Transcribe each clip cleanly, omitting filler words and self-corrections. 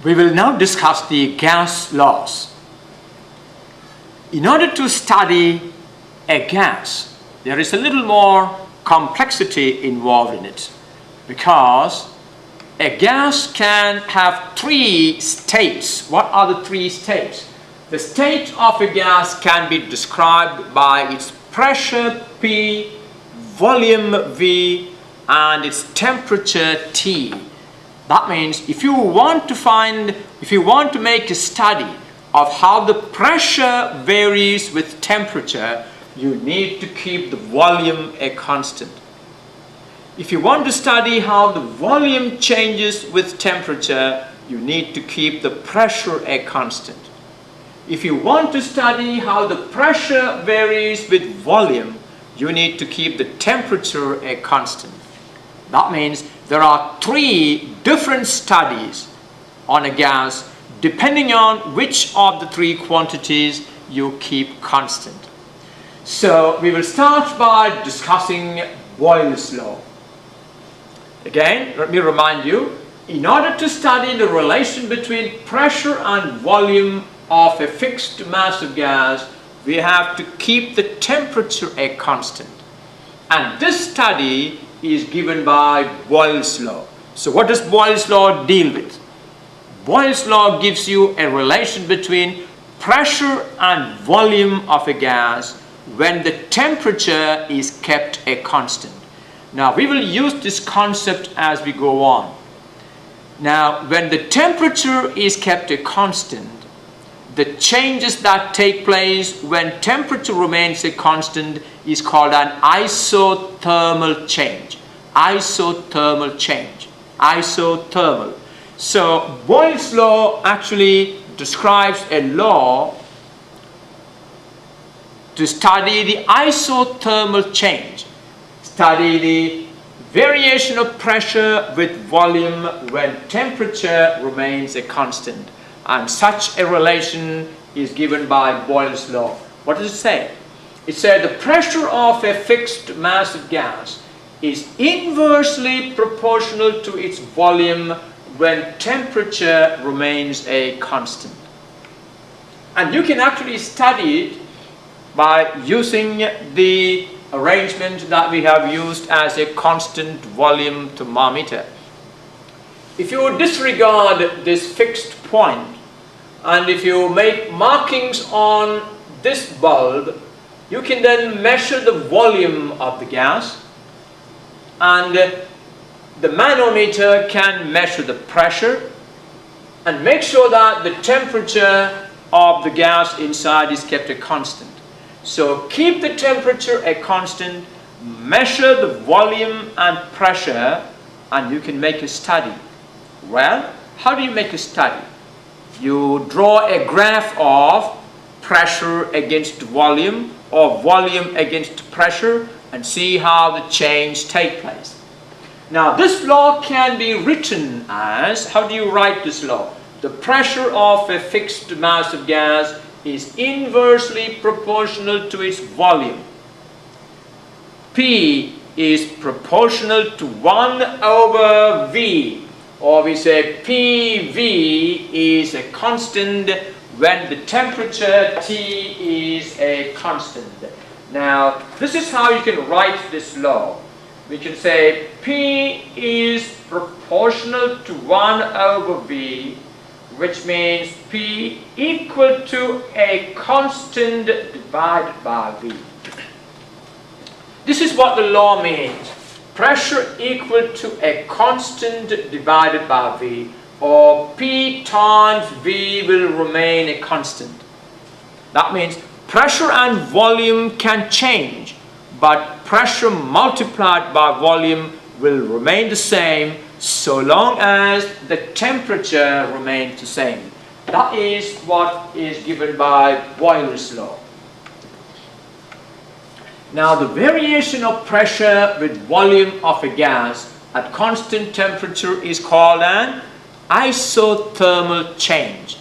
We will now discuss the gas laws. In order to study a gas, there is a little more complexity involved in it, because a gas can have three states. What are the three states? The state of a gas can be described by its pressure P, volume V, and its temperature T. That means if you want to make a study of how the pressure varies with temperature, you need to keep the volume a constant. If you want to study how the volume changes with temperature, you need to keep the pressure a constant. If you want to study how the pressure varies with volume, you need to keep the temperature a constant. That means there are three different studies on a gas depending on which of the three quantities you keep constant. So we will start by discussing Boyle's law. Again, let me remind you, in order to study the relation between pressure and volume of a fixed mass of gas, we have to keep the temperature a constant. And this study is given by Boyle's law. So what does Boyle's law deal with? Boyle's law gives you a relation between pressure and volume of a gas when the temperature is kept a constant. Now we will use this concept as we go on. Now when the temperature is kept a constant, the changes that take place when temperature remains a constant is called an isothermal change. Isothermal change. Isothermal. So Boyle's law actually describes a law to study the isothermal change. Study the variation of pressure with volume when temperature remains a constant. And such a relation is given by Boyle's law. What does it say? It said the pressure of a fixed mass of gas is inversely proportional to its volume when temperature remains a constant. And you can actually study it by using the arrangement that we have used as a constant volume thermometer. If you disregard this fixed point, and if you make markings on this bulb, you can then measure the volume of the gas, and the manometer can measure the pressure and make sure that the temperature of the gas inside is kept a constant. So keep the temperature a constant, measure the volume and pressure, and you can make a study. Well, how do you make a study? You draw a graph of pressure against volume or volume against pressure and see how the change takes place. Now this law can be written as, how do you write this law? The pressure of a fixed mass of gas is inversely proportional to its volume. P is proportional to 1 over V, or we say PV is a constant when the temperature T is a constant. Now this is how you can write this law. We can say P is proportional to 1 over V, which means P equal to a constant divided by V. This is what the law means. Pressure equal to a constant divided by V, or P times V will remain a constant. That means pressure and volume can change, but pressure multiplied by volume will remain the same so long as the temperature remains the same. That is what is given by Boyle's law. Now the variation of pressure with volume of a gas at constant temperature is called an isothermal change.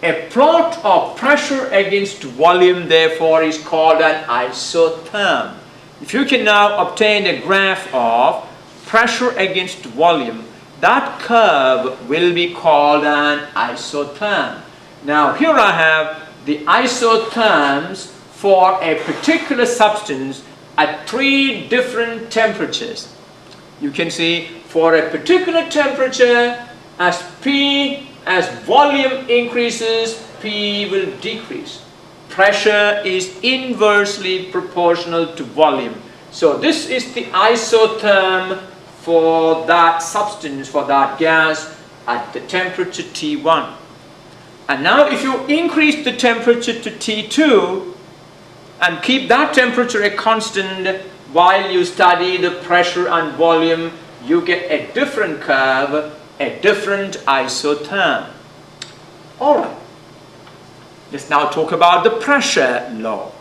A plot of pressure against volume therefore is called an isotherm. If you can now obtain a graph of pressure against volume, that curve will be called an isotherm. Now here I have the isotherms for a particular substance at 3 different temperatures. You can see for a particular temperature, as volume increases, P will decrease. Pressure is inversely proportional to volume. So this is the isotherm for that substance, for that gas at the temperature T1. And now if you increase the temperature to T2 and keep that temperature a constant while you study the pressure and volume, you get a different curve, a different isotherm. Alright, let's now talk about the pressure law.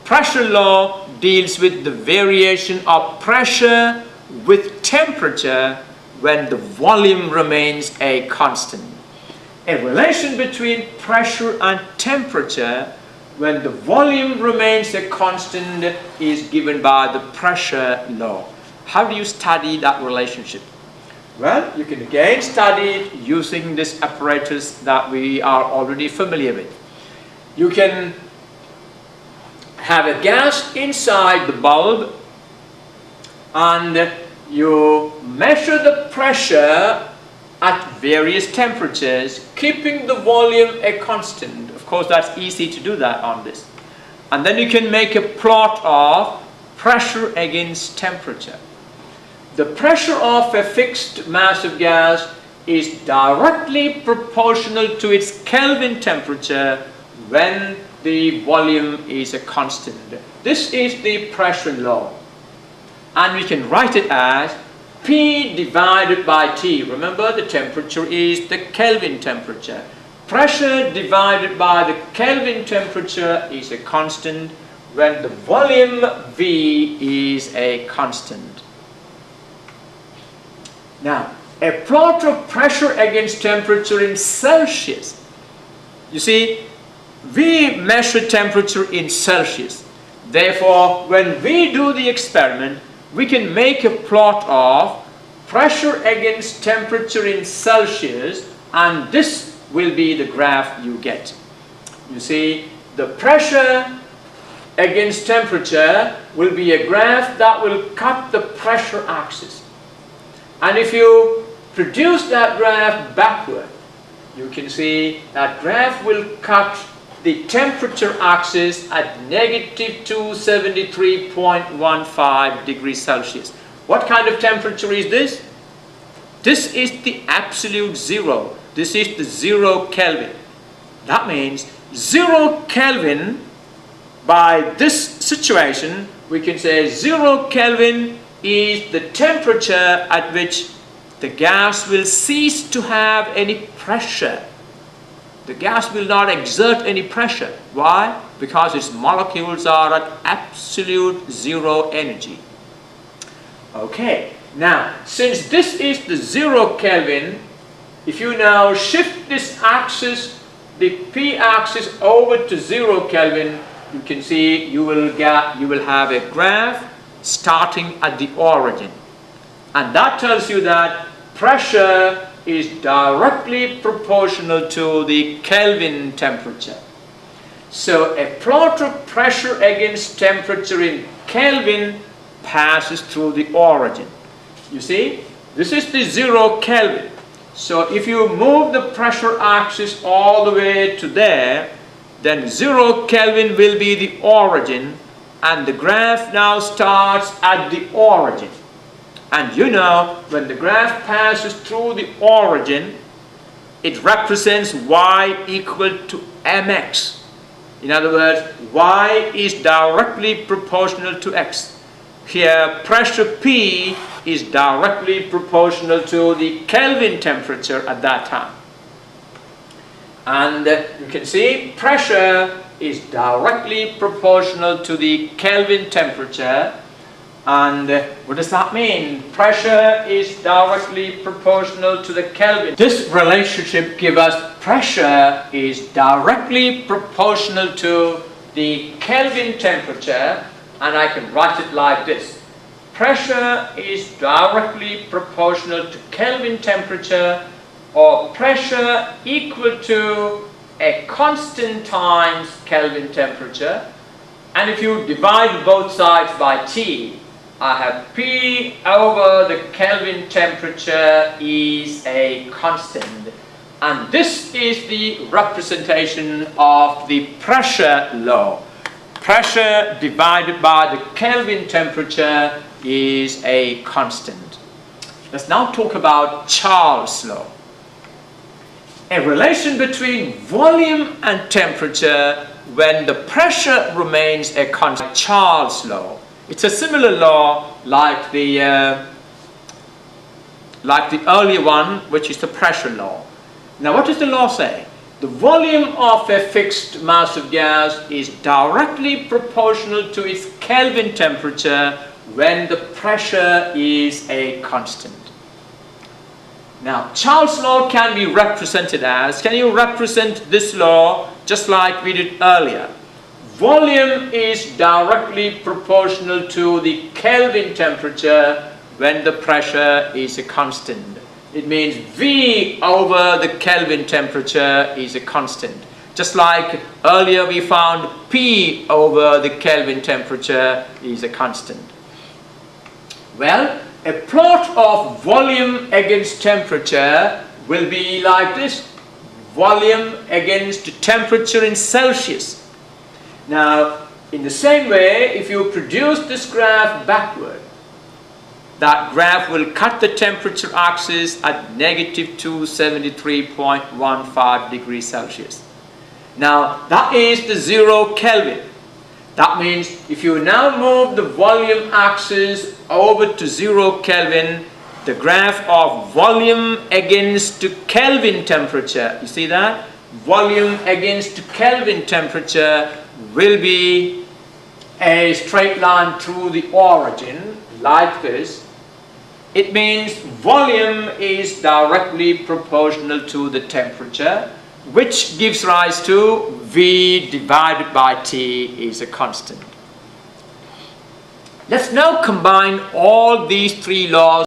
Pressure law deals with the variation of pressure with temperature when the volume remains a constant. A relation between pressure and temperature when the volume remains a constant is given by the pressure law. How do you study that relationship? Well, you can again study it using this apparatus that we are already familiar with. You can have a gas inside the bulb and you measure the pressure at various temperatures, keeping the volume a constant. Of course, that's easy to do that on this. And then you can make a plot of pressure against temperature. The pressure of a fixed mass of gas is directly proportional to its Kelvin temperature when the volume is a constant. This is the pressure law. And we can write it as P divided by T. Remember, the temperature is the Kelvin temperature. Pressure divided by the Kelvin temperature is a constant when the volume V is a constant. Now, a plot of pressure against temperature in Celsius. You see, we measure temperature in Celsius. Therefore, when we do the experiment, we can make a plot of pressure against temperature in Celsius, and this will be the graph you get. You see, the pressure against temperature will be a graph that will cut the pressure axis. And if you produce that graph backward, you can see that graph will cut the temperature axis at negative 273.15 degrees Celsius. What kind of temperature is this? This is the absolute zero. This is the 0 Kelvin. That means 0 Kelvin, by this situation, we can say 0 Kelvin is the temperature at which the gas will cease to have any pressure. The gas will not exert any pressure. Why? Because its molecules are at absolute zero energy. Okay, now since this is the 0 Kelvin, if you now shift this axis, the P axis over to 0 Kelvin, you can see you will have a graph starting at the origin. And that tells you that pressure is directly proportional to the Kelvin temperature. So a plot of pressure against temperature in Kelvin passes through the origin. You see, this is the 0 Kelvin. So if you move the pressure axis all the way to there, then 0 Kelvin will be the origin, and the graph now starts at the origin. And you know, when the graph passes through the origin, it represents y equal to mx. In other words, y is directly proportional to x. Here, pressure P is directly proportional to the Kelvin temperature at that time. And you can see pressure is directly proportional to the Kelvin temperature. And what does that mean? Pressure is directly proportional to the Kelvin. This relationship gives us pressure is directly proportional to the Kelvin temperature, and I can write it like this. pressure is directly proportional to Kelvin temperature, or pressure equal to a constant times Kelvin temperature, and if you divide both sides by T, I have P over the Kelvin temperature is a constant, and this is the representation of the pressure law. Pressure divided by the Kelvin temperature is a constant. Let's now talk about Charles' law. A relation between volume and temperature when the pressure remains a constant. Charles' law. It's a similar law like the earlier one, which is the pressure law. Now, what does the law say? The volume of a fixed mass of gas is directly proportional to its Kelvin temperature when the pressure is a constant. Now, Charles' law can be represented as, can you represent this law just like we did earlier? Volume is directly proportional to the Kelvin temperature when the pressure is a constant. It means V over the Kelvin temperature is a constant. Just like earlier we found P over the Kelvin temperature is a constant. Well, a plot of volume against temperature will be like this. Volume against temperature in Celsius. Now, in the same way, if you produce this graph backward, that graph will cut the temperature axis at negative 273.15 degrees Celsius. Now, that is the 0 Kelvin. That means if you now move the volume axis over to 0 Kelvin, the graph of volume against Kelvin temperature, you see that? Volume against Kelvin temperature will be a straight line through the origin like this. It means volume is directly proportional to the temperature, which gives rise to V divided by T is a constant. Let's now combine all these three laws